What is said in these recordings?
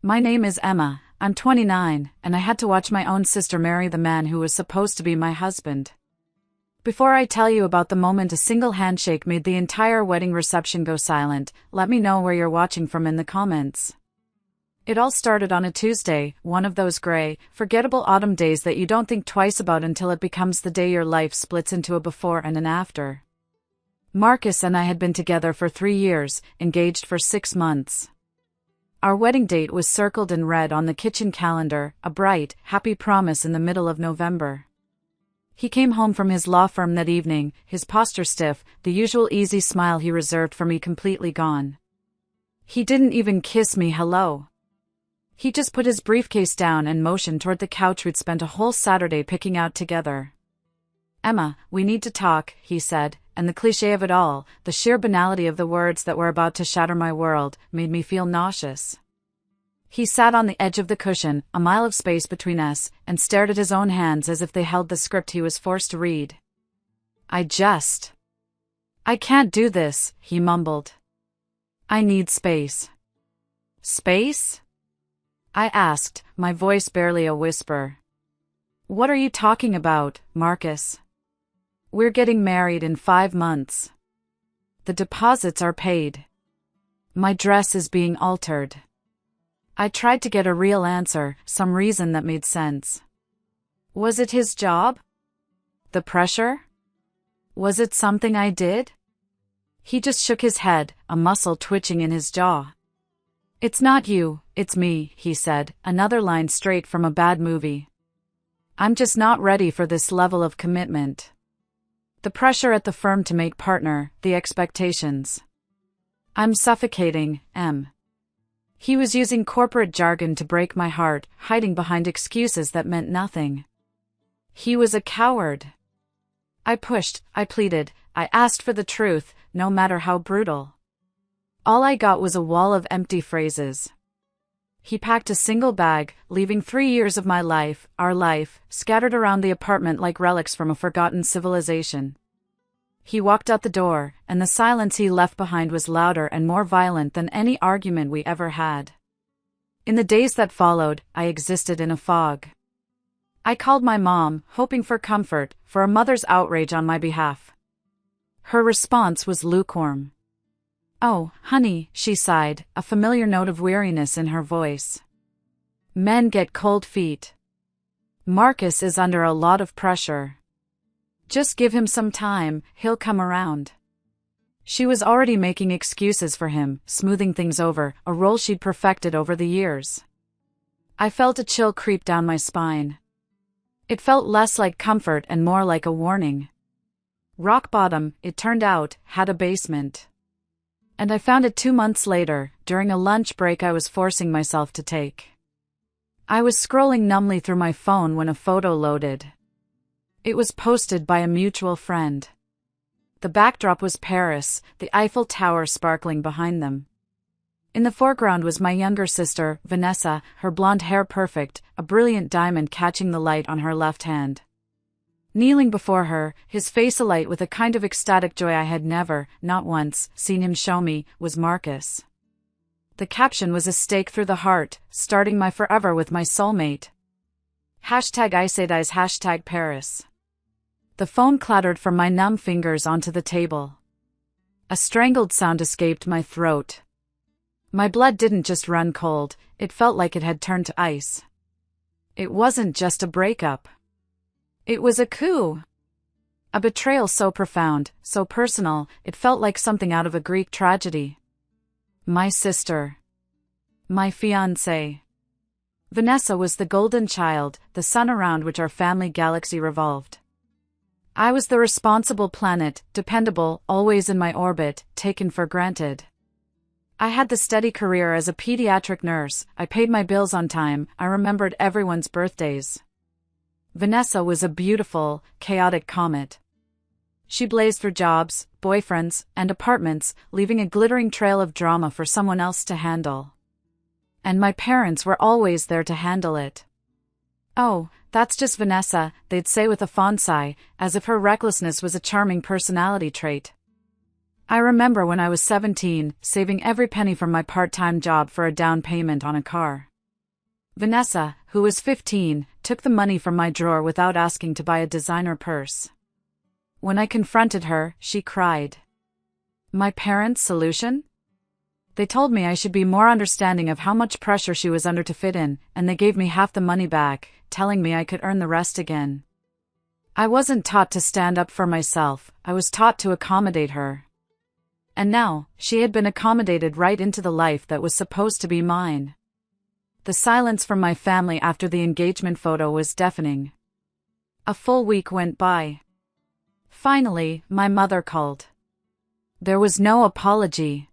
My name is Emma, I'm 29, and I had to watch my own sister marry the man who was supposed to be my husband. Before I tell you about the moment a single handshake made the entire wedding reception go silent, let me know where you're watching from in the comments. It all started on a Tuesday, one of those gray, forgettable autumn days that you don't think twice about until it becomes the day your life splits into a before and an after. Marcus and I had been together for 3 years, engaged for 6 months. Our wedding date was circled in red on the kitchen calendar, a bright, happy promise in the middle of November. He came home from his law firm that evening, his posture stiff, the usual easy smile he reserved for me completely gone. He didn't even kiss me hello. He just put his briefcase down and motioned toward the couch we'd spent a whole Saturday picking out together. "Emma, we need to talk," he said, and the cliché of it all, the sheer banality of the words that were about to shatter my world, made me feel nauseous. He sat on the edge of the cushion, a mile of space between us, and stared at his own hands as if they held the script he was forced to read. I can't do this," he mumbled. "I need space." "Space?" I asked, my voice barely a whisper. "What are you talking about, Marcus? We're getting married in 5 months. The deposits are paid. My dress is being altered." I tried to get a real answer, some reason that made sense. Was it his job? The pressure? Was it something I did? He just shook his head, a muscle twitching in his jaw. "It's not you, it's me," he said, another line straight from a bad movie. "I'm just not ready for this level of commitment. The pressure at the firm to make partner, the expectations. I'm suffocating, Em." He was using corporate jargon to break my heart, hiding behind excuses that meant nothing. He was a coward. I pushed, I pleaded, I asked for the truth, no matter how brutal. All I got was a wall of empty phrases. He packed a single bag, leaving 3 years of my life, our life, scattered around the apartment like relics from a forgotten civilization. He walked out the door, and the silence he left behind was louder and more violent than any argument we ever had. In the days that followed, I existed in a fog. I called my mom, hoping for comfort, for a mother's outrage on my behalf. Her response was lukewarm. "Oh, honey," she sighed, a familiar note of weariness in her voice. "Men get cold feet. Marcus is under a lot of pressure. Just give him some time, he'll come around." She was already making excuses for him, smoothing things over, a role she'd perfected over the years. I felt a chill creep down my spine. It felt less like comfort and more like a warning. Rock bottom, it turned out, had a basement. And I found it 2 months later, during a lunch break I was forcing myself to take. I was scrolling numbly through my phone when a photo loaded. It was posted by a mutual friend. The backdrop was Paris, the Eiffel Tower sparkling behind them. In the foreground was my younger sister, Vanessa, her blonde hair perfect, a brilliant diamond catching the light on her left hand. Kneeling before her, his face alight with a kind of ecstatic joy I had never, not once, seen him show me, was Marcus. The caption was a stake through the heart, starting my forever with my soulmate. #ICEDIES #Paris. The phone clattered from my numb fingers onto the table. A strangled sound escaped my throat. My blood didn't just run cold, it felt like it had turned to ice. It wasn't just a breakup. It was a coup. A betrayal so profound, so personal, it felt like something out of a Greek tragedy. My sister. My fiancé. Vanessa was the golden child, the sun around which our family galaxy revolved. I was the responsible planet, dependable, always in my orbit, taken for granted. I had the steady career as a pediatric nurse, I paid my bills on time, I remembered everyone's birthdays. Vanessa was a beautiful, chaotic comet. She blazed through jobs, boyfriends, and apartments, leaving a glittering trail of drama for someone else to handle. And my parents were always there to handle it. "Oh, that's just Vanessa," they'd say with a fond sigh, as if her recklessness was a charming personality trait. I remember when I was 17, saving every penny from my part-time job for a down payment on a car. Vanessa, who was 15, took the money from my drawer without asking to buy a designer purse. When I confronted her, she cried. My parents' solution? They told me I should be more understanding of how much pressure she was under to fit in, and they gave me half the money back, telling me I could earn the rest again. I wasn't taught to stand up for myself, I was taught to accommodate her. And now, she had been accommodated right into the life that was supposed to be mine. The silence from my family after the engagement photo was deafening. A full week went by. Finally, my mother called. There was no apology.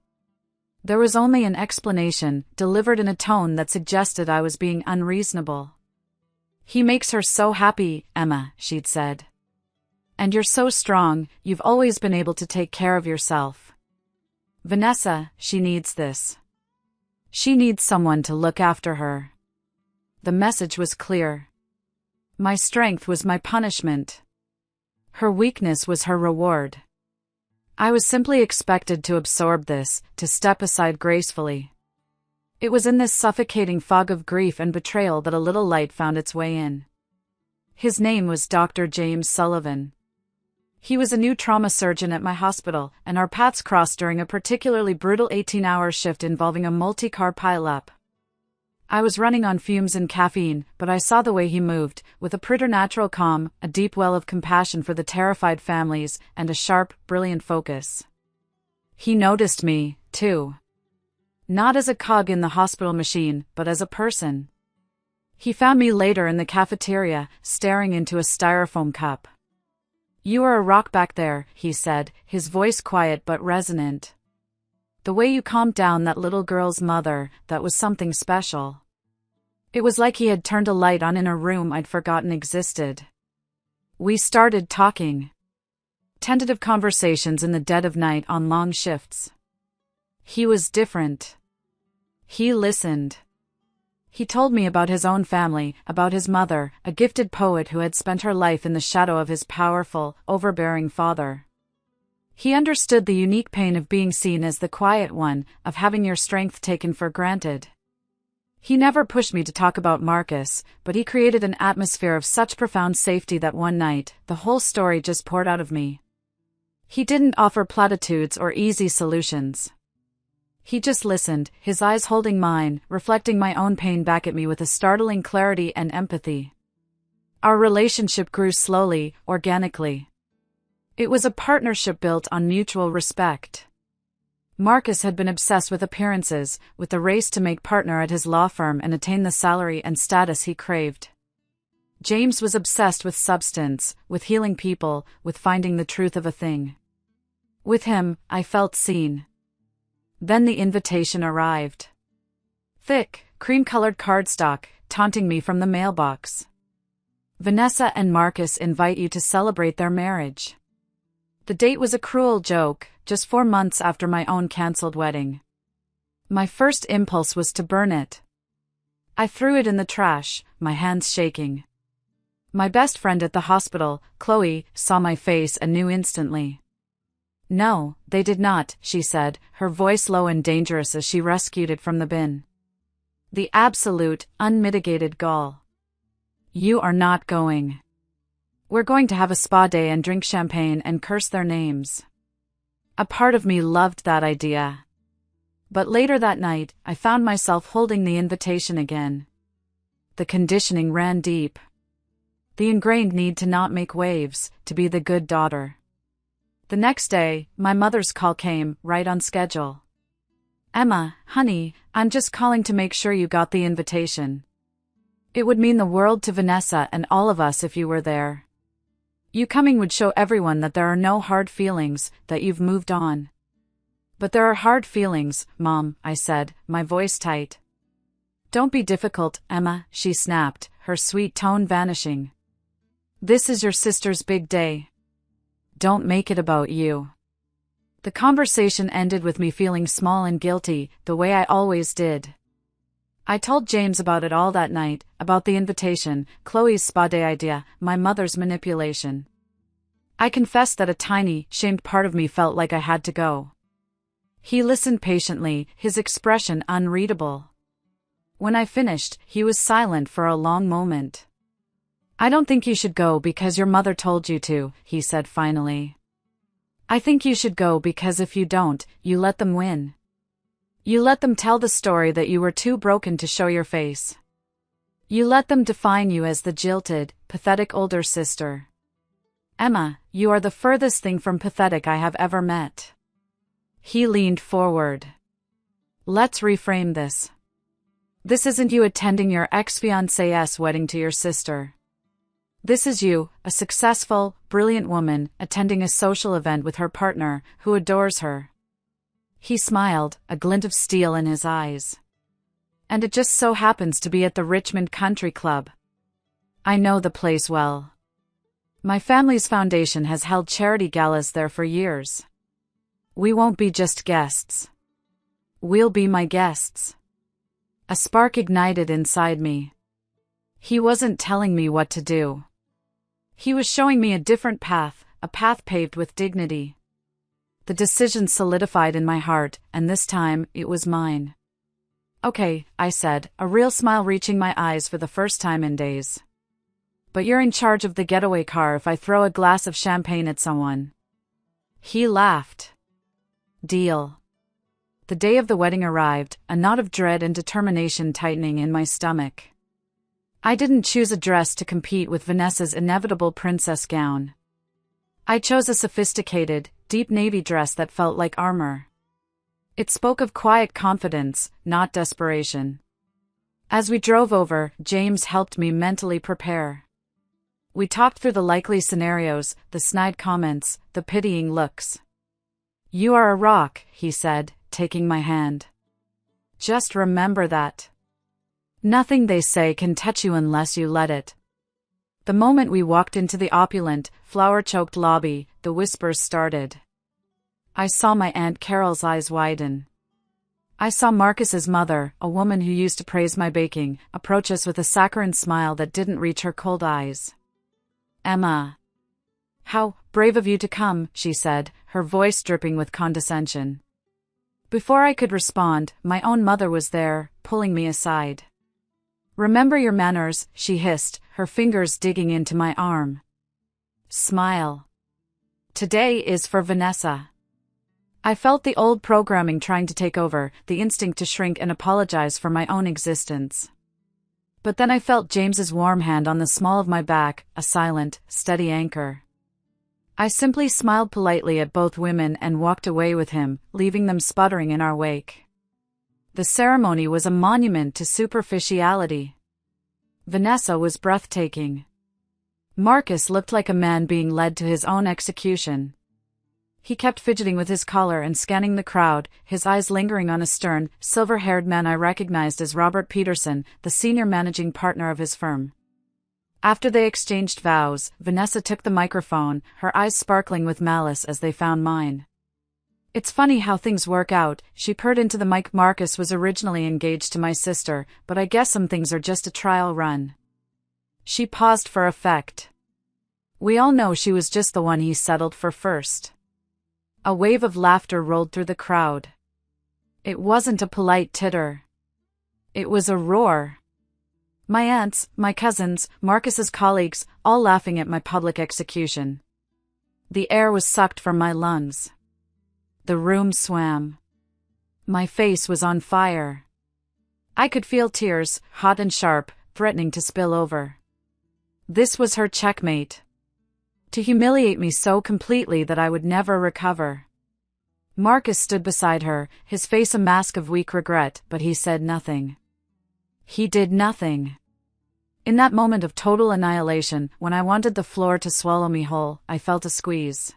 There was only an explanation, delivered in a tone that suggested I was being unreasonable. He makes her so happy, Emma, she'd said. And you're so strong, you've always been able to take care of yourself. Vanessa, she needs this. She needs someone to look after her. The message was clear. My strength was my punishment. Her weakness was her reward. I was simply expected to absorb this, to step aside gracefully. It was in this suffocating fog of grief and betrayal that a little light found its way in. His name was Dr. James Sullivan. He was a new trauma surgeon at my hospital, and our paths crossed during a particularly brutal 18-hour shift involving a multi-car pile-up. I was running on fumes and caffeine, but I saw the way he moved, with a preternatural calm, a deep well of compassion for the terrified families, and a sharp, brilliant focus. He noticed me, too. Not as a cog in the hospital machine, but as a person. He found me later in the cafeteria, staring into a styrofoam cup. You are a rock back there, he said, his voice quiet but resonant. The way you calmed down that little girl's mother, that was something special. It was like he had turned a light on in a room I'd forgotten existed. We started talking. Tentative conversations in the dead of night on long shifts. He was different. He listened. He told me about his own family, about his mother, a gifted poet who had spent her life in the shadow of his powerful, overbearing father. He understood the unique pain of being seen as the quiet one, of having your strength taken for granted. He never pushed me to talk about Marcus, but he created an atmosphere of such profound safety that one night, the whole story just poured out of me. He didn't offer platitudes or easy solutions. He just listened, his eyes holding mine, reflecting my own pain back at me with a startling clarity and empathy. Our relationship grew slowly, organically. It was a partnership built on mutual respect. Marcus had been obsessed with appearances, with the race to make partner at his law firm and attain the salary and status he craved. James was obsessed with substance, with healing people, with finding the truth of a thing. With him, I felt seen. Then the invitation arrived. Thick, cream-colored cardstock, taunting me from the mailbox. Vanessa and Marcus invite you to celebrate their marriage. The date was a cruel joke, just 4 months after my own cancelled wedding. My first impulse was to burn it. I threw it in the trash, my hands shaking. My best friend at the hospital, Chloe, saw my face and knew instantly. No, they did not, she said, her voice low and dangerous as she rescued it from the bin. The absolute, unmitigated gall. You are not going. We're going to have a spa day and drink champagne and curse their names. A part of me loved that idea. But later that night, I found myself holding the invitation again. The conditioning ran deep. The ingrained need to not make waves, to be the good daughter. The next day, my mother's call came, right on schedule. Emma, honey, I'm just calling to make sure you got the invitation. It would mean the world to Vanessa and all of us if you were there. You coming would show everyone that there are no hard feelings, that you've moved on. But there are hard feelings, Mom, I said, my voice tight. Don't be difficult, Emma, she snapped, her sweet tone vanishing. This is your sister's big day. Don't make it about you. The conversation ended with me feeling small and guilty, the way I always did. I told James about it all that night, about the invitation, Chloe's spa day idea, my mother's manipulation. I confessed that a tiny, shamed part of me felt like I had to go. He listened patiently, his expression unreadable. When I finished, he was silent for a long moment. "I don't think you should go because your mother told you to," he said finally. "I think you should go because if you don't, you let them win. You let them tell the story that you were too broken to show your face. You let them define you as the jilted, pathetic older sister. Emma, you are the furthest thing from pathetic I have ever met." He leaned forward. "Let's reframe this. This isn't you attending your ex-fiancé's wedding to your sister. This is you, a successful, brilliant woman, attending a social event with her partner, who adores her." He smiled, a glint of steel in his eyes. "And it just so happens to be at the Richmond Country Club. I know the place well. My family's foundation has held charity galas there for years. We won't be just guests. We'll be my guests." A spark ignited inside me. He wasn't telling me what to do. He was showing me a different path, a path paved with dignity. The decision solidified in my heart, and this time, it was mine. "Okay," I said, a real smile reaching my eyes for the first time in days. "But you're in charge of the getaway car if I throw a glass of champagne at someone." He laughed. "Deal." The day of the wedding arrived, a knot of dread and determination tightening in my stomach. I didn't choose a dress to compete with Vanessa's inevitable princess gown. I chose a sophisticated, deep navy dress that felt like armor. It spoke of quiet confidence, not desperation. As we drove over, James helped me mentally prepare. We talked through the likely scenarios, the snide comments, the pitying looks. "You are a rock," he said, taking my hand. "Just remember that. Nothing they say can touch you unless you let it." The moment we walked into the opulent, flower-choked lobby, the whispers started. I saw my Aunt Carol's eyes widen. I saw Marcus's mother, a woman who used to praise my baking, approach us with a saccharine smile that didn't reach her cold eyes. "Emma. How brave of you to come," she said, her voice dripping with condescension. Before I could respond, my own mother was there, pulling me aside. "Remember your manners," she hissed, her fingers digging into my arm. "Smile. Today is for Vanessa." I felt the old programming trying to take over, the instinct to shrink and apologize for my own existence. But then I felt James's warm hand on the small of my back, a silent, steady anchor. I simply smiled politely at both women and walked away with him, leaving them sputtering in our wake. The ceremony was a monument to superficiality. Vanessa was breathtaking. Marcus looked like a man being led to his own execution. He kept fidgeting with his collar and scanning the crowd, his eyes lingering on a stern, silver-haired man I recognized as Robert Peterson, the senior managing partner of his firm. After they exchanged vows, Vanessa took the microphone, her eyes sparkling with malice as they found mine. "It's funny how things work out," she purred into the mic. "Marcus was originally engaged to my sister, but I guess some things are just a trial run." She paused for effect. We all know she was just the one he settled for first. A wave of laughter rolled through the crowd. It wasn't a polite titter. It was a roar. My aunts, my cousins, Marcus's colleagues, all laughing at my public execution. The air was sucked from my lungs. The room swam. My face was on fire. I could feel tears, hot and sharp, threatening to spill over. This was her checkmate. To humiliate me so completely that I would never recover. Marcus stood beside her, his face a mask of weak regret, but he said nothing. He did nothing. In that moment of total annihilation, when I wanted the floor to swallow me whole, I felt a squeeze.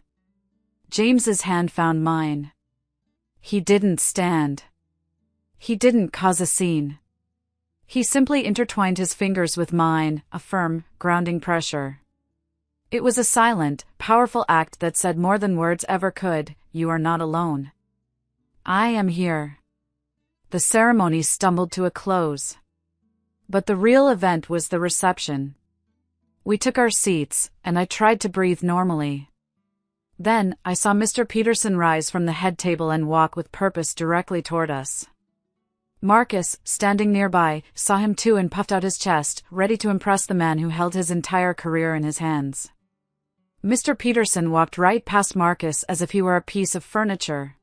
James's hand found mine. He didn't stand. He didn't cause a scene. He simply intertwined his fingers with mine, a firm, grounding pressure. It was a silent, powerful act that said more than words ever could, "You are not alone. I am here." The ceremony stumbled to a close. But the real event was the reception. We took our seats, and I tried to breathe normally. Then, I saw Mr. Peterson rise from the head table and walk with purpose directly toward us. Marcus, standing nearby, saw him too and puffed out his chest, ready to impress the man who held his entire career in his hands. Mr. Peterson walked right past Marcus as if he were a piece of furniture.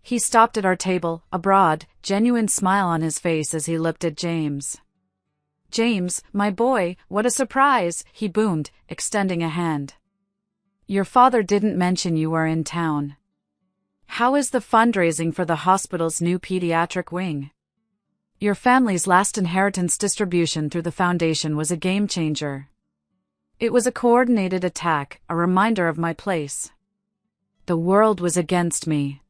He stopped at our table, a broad, genuine smile on his face as he looked at James. "James, my boy, what a surprise," he boomed, extending a hand. "Your father didn't mention you were in town. How is the fundraising for the hospital's new pediatric wing? Your family's last inheritance distribution through the foundation was a game changer. It was a coordinated attack, a reminder of my place. The world was against me."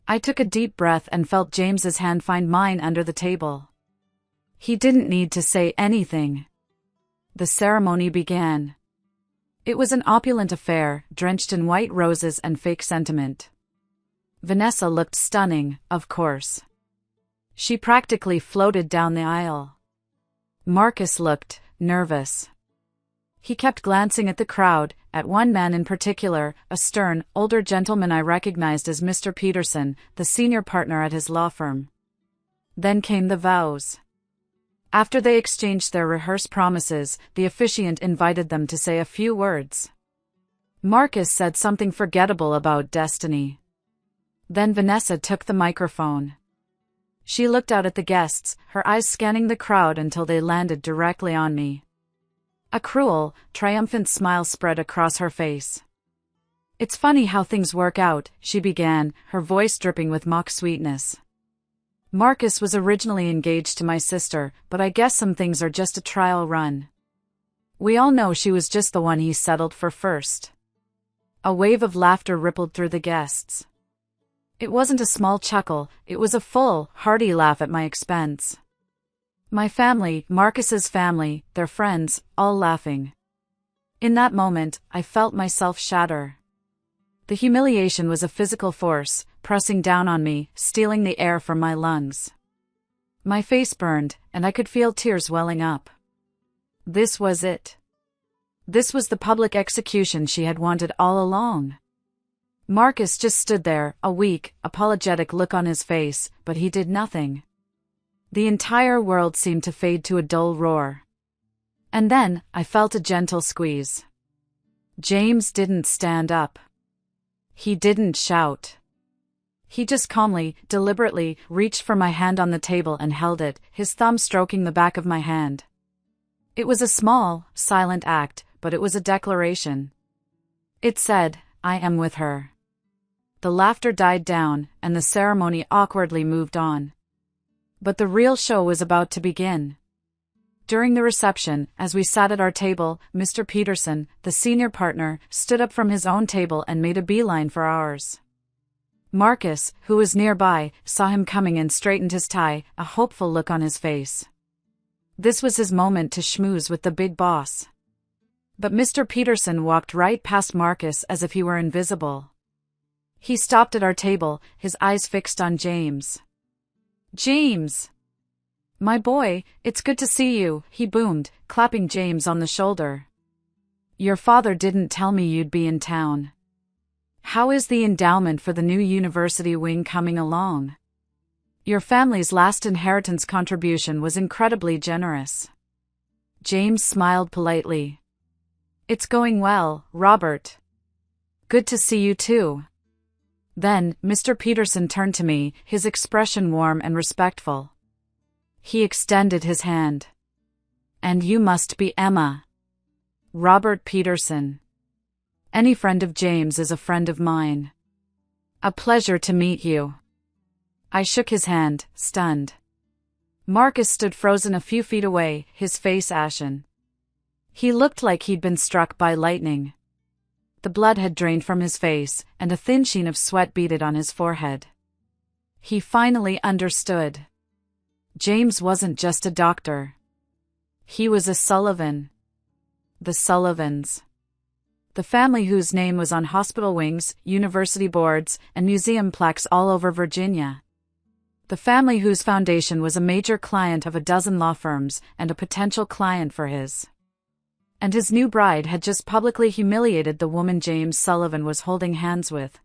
I took a deep breath and felt James's hand find mine under the table. He didn't need to say anything. The ceremony began. It was an opulent affair, drenched in white roses and fake sentiment. Vanessa looked stunning, of course. She practically floated down the aisle. Marcus looked nervous. He kept glancing at the crowd, at one man in particular, a stern, older gentleman I recognized as Mr. Peterson, the senior partner at his law firm. Then came the vows. After they exchanged their rehearsed promises, the officiant invited them to say a few words. Marcus said something forgettable about destiny. Then Vanessa took the microphone. She looked out at the guests, her eyes scanning the crowd until they landed directly on me. A cruel, triumphant smile spread across her face. "It's funny how things work out," she began, her voice dripping with mock sweetness. "Marcus was originally engaged to my sister, but I guess some things are just a trial run. We all know she was just the one he settled for first." A wave of laughter rippled through the guests. It wasn't a small chuckle, it was a full, hearty laugh at my expense. My family, Marcus's family, their friends, all laughing. In that moment, I felt myself shatter. The humiliation was a physical force, pressing down on me, stealing the air from my lungs. My face burned, and I could feel tears welling up. This was it. This was the public execution she had wanted all along. Marcus just stood there, a weak, apologetic look on his face, but he did nothing. The entire world seemed to fade to a dull roar. And then, I felt a gentle squeeze. James didn't stand up. He didn't shout. He just calmly, deliberately, reached for my hand on the table and held it, his thumb stroking the back of my hand. It was a small, silent act, but it was a declaration. It said, "I am with her." The laughter died down, and the ceremony awkwardly moved on. But the real show was about to begin. During the reception, as we sat at our table, Mr. Peterson, the senior partner, stood up from his own table and made a beeline for ours. Marcus, who was nearby, saw him coming and straightened his tie, a hopeful look on his face. This was his moment to schmooze with the big boss. But Mr. Peterson walked right past Marcus as if he were invisible. He stopped at our table, his eyes fixed on James. "James! My boy, it's good to see you," he boomed, clapping James on the shoulder. "Your father didn't tell me you'd be in town. How is the endowment for the new university wing coming along? Your family's last inheritance contribution was incredibly generous." James smiled politely. "It's going well, Robert. Good to see you too." Then, Mr. Peterson turned to me, his expression warm and respectful. He extended his hand. "And you must be Emma." Robert Peterson. Any friend of James is a friend of mine. "A pleasure to meet you." I shook his hand, stunned. Marcus stood frozen a few feet away, his face ashen. He looked like he'd been struck by lightning. The blood had drained from his face, and a thin sheen of sweat beaded on his forehead. He finally understood. James wasn't just a doctor. He was a Sullivan. The Sullivans. The family whose name was on hospital wings, university boards, and museum plaques all over Virginia. The family whose foundation was a major client of a dozen law firms and a potential client for his. And his new bride had just publicly humiliated the woman James Sullivan was holding hands with.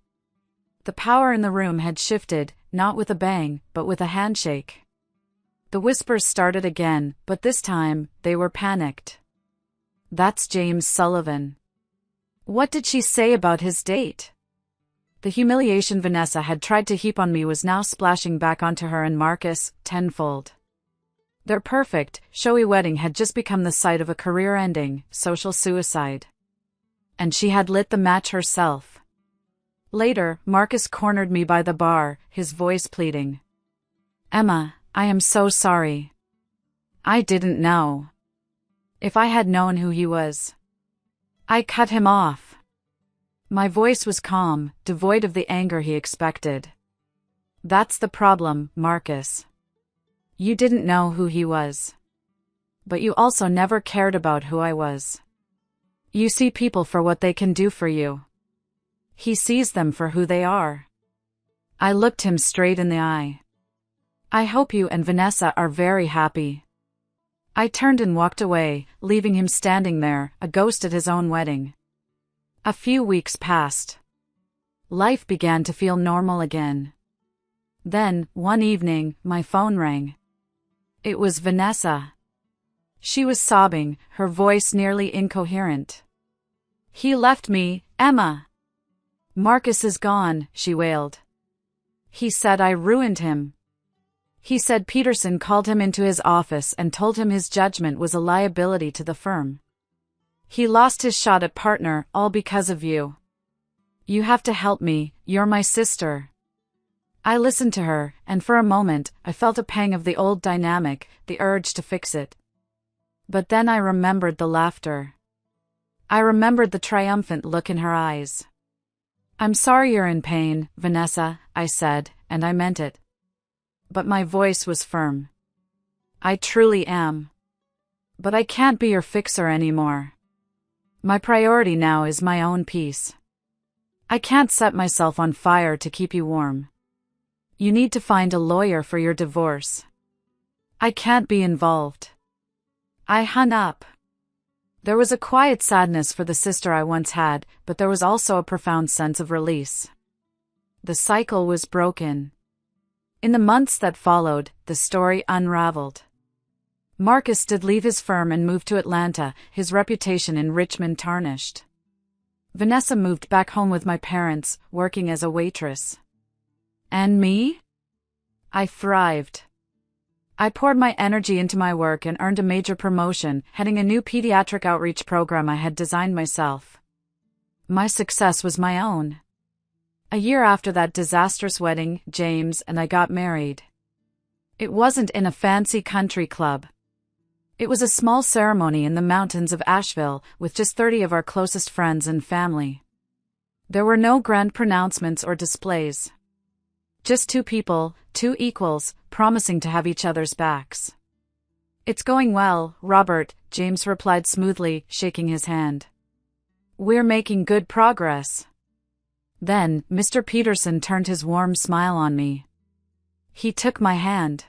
The power in the room had shifted, not with a bang, but with a handshake. The whispers started again, but this time, they were panicked. That's James Sullivan. What did she say about his date? The humiliation Vanessa had tried to heap on me was now splashing back onto her and Marcus, tenfold. Their perfect, showy wedding had just become the site of a career-ending, social suicide. And she had lit the match herself. Later, Marcus cornered me by the bar, his voice pleading. Emma, I am so sorry. I didn't know. If I had known who he was. I cut him off. My voice was calm, devoid of the anger he expected. That's the problem, Marcus. You didn't know who he was. But you also never cared about who I was. You see people for what they can do for you. He sees them for who they are. I looked him straight in the eye. I hope you and Vanessa are very happy. I turned and walked away, leaving him standing there, a ghost at his own wedding. A few weeks passed. Life began to feel normal again. Then, one evening, my phone rang. It was Vanessa. She was sobbing, her voice nearly incoherent. He left me, Emma. Marcus is gone, she wailed. He said I ruined him. He said Peterson called him into his office and told him his judgment was a liability to the firm. He lost his shot at partner, all because of you. You have to help me, you're my sister. I listened to her, and for a moment, I felt a pang of the old dynamic, the urge to fix it. But then I remembered the laughter. I remembered the triumphant look in her eyes. I'm sorry you're in pain, Vanessa, I said, and I meant it. But my voice was firm. I truly am. But I can't be your fixer anymore. My priority now is my own peace. I can't set myself on fire to keep you warm. You need to find a lawyer for your divorce. I can't be involved. I hung up. There was a quiet sadness for the sister I once had, but there was also a profound sense of release. The cycle was broken. In the months that followed, the story unraveled. Marcus did leave his firm and move to Atlanta, his reputation in Richmond tarnished. Vanessa moved back home with my parents, working as a waitress. And me? I thrived. I poured my energy into my work and earned a major promotion, heading a new pediatric outreach program I had designed myself. My success was my own. A year after that disastrous wedding, James and I got married. It wasn't in a fancy country club. It was a small ceremony in the mountains of Asheville, with just 30 of our closest friends and family. There were no grand pronouncements or displays. Just two people, two equals, promising to have each other's backs. It's going well, Robert, James replied smoothly, shaking his hand. We're making good progress. Then, Mr. Peterson turned his warm smile on me. He took my hand.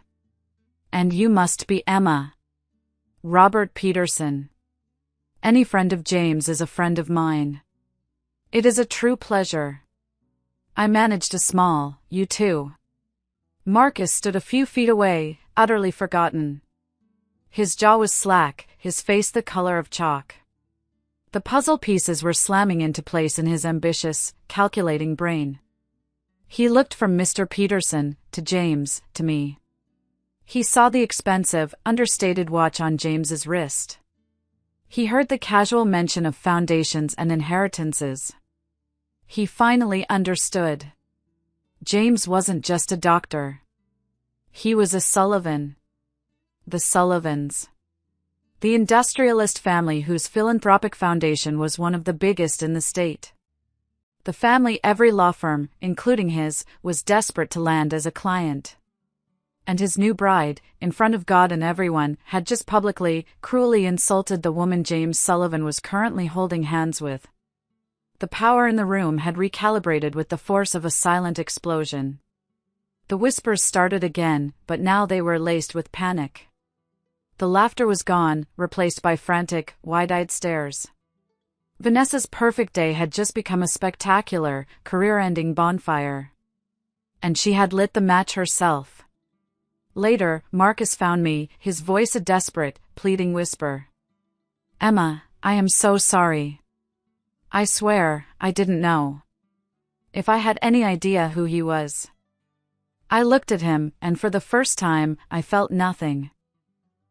And you must be Emma. Robert Peterson. Any friend of James is a friend of mine. It is a true pleasure. I managed a smile, you too. Marcus stood a few feet away, utterly forgotten. His jaw was slack, his face the color of chalk. The puzzle pieces were slamming into place in his ambitious, calculating brain. He looked from Mr. Peterson, to James, to me. He saw the expensive, understated watch on James's wrist. He heard the casual mention of foundations and inheritances. He finally understood. James wasn't just a doctor. He was a Sullivan. The Sullivans. The industrialist family whose philanthropic foundation was one of the biggest in the state. The family every law firm, including his, was desperate to land as a client. And his new bride, in front of God and everyone, had just publicly, cruelly insulted the woman James Sullivan was currently holding hands with. The power in the room had recalibrated with the force of a silent explosion. The whispers started again, but now they were laced with panic. The laughter was gone, replaced by frantic, wide-eyed stares. Vanessa's perfect day had just become a spectacular, career-ending bonfire. And she had lit the match herself. Later, Marcus found me, his voice a desperate, pleading whisper. Emma, I am so sorry. I swear, I didn't know. If I had any idea who he was. I looked at him, and for the first time, I felt nothing.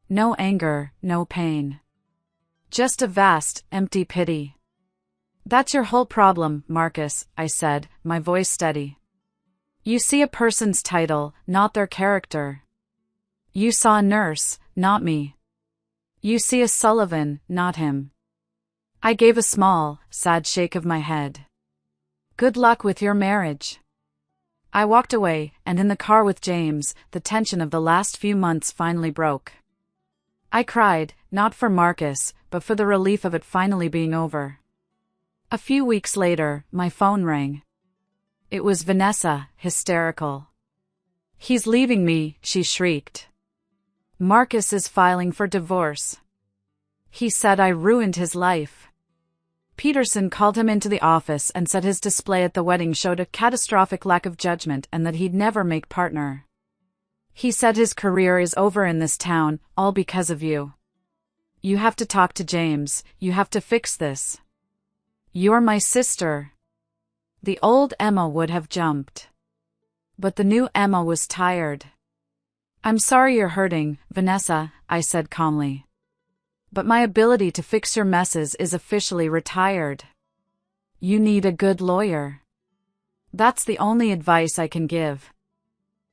No anger, no pain. Just a vast, empty pity. That's your whole problem, Marcus, I said, my voice steady. You see a person's title, not their character. You saw a nurse, not me. You see a Sullivan, not him. I gave a small, sad shake of my head. Good luck with your marriage. I walked away, and in the car with James, the tension of the last few months finally broke. I cried, not for Marcus, but for the relief of it finally being over. A few weeks later, my phone rang. It was Vanessa, hysterical. He's leaving me, she shrieked. Marcus is filing for divorce. He said I ruined his life. Peterson called him into the office and said his display at the wedding showed a catastrophic lack of judgment and that he'd never make partner. He said his career is over in this town, all because of you. You have to talk to James, you have to fix this. You're my sister. The old Emma would have jumped. But the new Emma was tired. I'm sorry you're hurting, Vanessa, I said calmly. But my ability to fix your messes is officially retired. You need a good lawyer. That's the only advice I can give.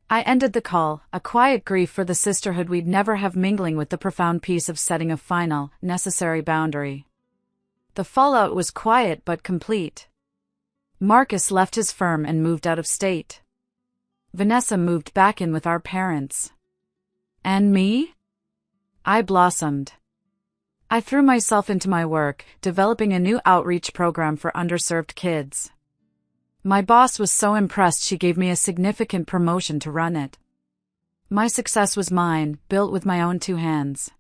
I ended the call, a quiet grief for the sisterhood we'd never have mingling with the profound peace of setting a final, necessary boundary. The fallout was quiet but complete. Marcus left his firm and moved out of state. Vanessa moved back in with our parents. And me? I blossomed. I threw myself into my work, developing a new outreach program for underserved kids. My boss was so impressed she gave me a significant promotion to run it. My success was mine, built with my own two hands.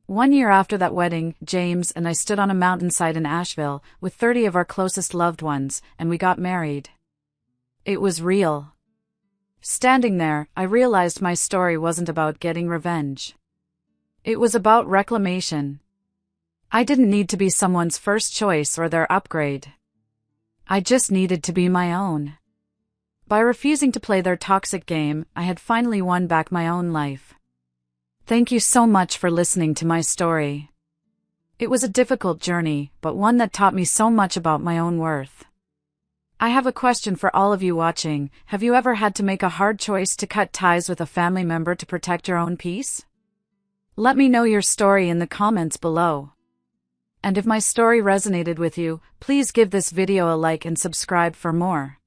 1 year after that wedding, James and I stood on a mountainside in Asheville, with 30 of our closest loved ones, and we got married. It was real. Standing there, I realized my story wasn't about getting revenge. It was about reclamation. I didn't need to be someone's first choice or their upgrade. I just needed to be my own. By refusing to play their toxic game, I had finally won back my own life. Thank you so much for listening to my story. It was a difficult journey, but one that taught me so much about my own worth. I have a question for all of you watching. Have you ever had to make a hard choice to cut ties with a family member to protect your own peace? Let me know your story in the comments below. And if my story resonated with you, please give this video a like and subscribe for more.